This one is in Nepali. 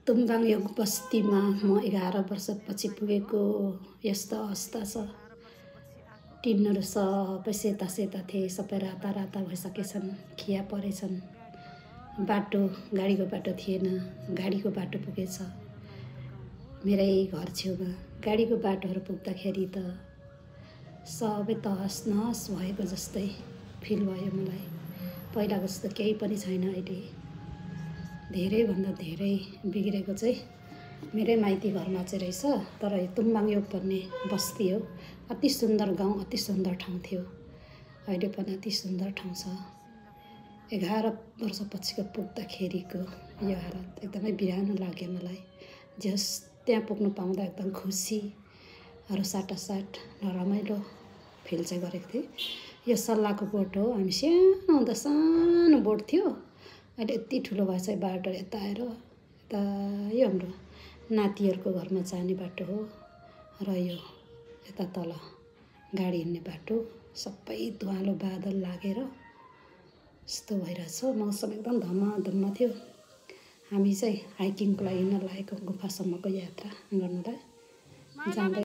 तुमगाङ योग बस्तीमा म 11 वर्षपछि पुगेको यस्तो अवस्था छ। टिनहरू सबै सेता सेता थिए, सबै राता राता भइसकेछन्, खिया परेछन्। बाटो, गाडीको बाटो थिएन, गाडीको बाटो पुगेछ मेरै घर छेउमा। गाडीको बाटोहरू पुग्दाखेरि त सबै तहस नहस भएको जस्तै फिल भयो मलाई। पहिलाको जस्तो केही पनि छैन अहिले। धेरैभन्दा धेरै बिग्रेको चाहिँ मेरै माइती घरमा चाहिँ रहेछ। तर यो तुमगाङ योग भन्ने बस्ती हो। अति सुन्दर गाउँ, अति सुन्दर ठाउँ थियो। अहिले पनि अति सुन्दर ठाउँ छ। 11 वर्षपछिको पुग्दाखेरिको यो हालत एकदमै बिरानो लाग्यो मलाई। जस त्यहाँ पुग्नु पाउँदा एकदम खुसीहरू साटासाट रमाइलो फिल चाहिँ गरेको थिएँ। यो सल्लाहको बोट हो। हामी सानो हुँदा सानो बोट थियो। अहिले यति ठुलो भएछ बाटो। यता आएर यता यो हाम्रो नातिहरूको घरमा जाने बाटो हो र यो यता तल गाडी हिँड्ने बाटो। सबै धुवालो बादल लागेर यस्तो भइरहेछ। मौसम एकदम धमाधम थियो। हामी चाहिँ हाइकिङको लागि हिँड्न लागेको गुफासम्मको यात्रा गर्नलाई जाँदै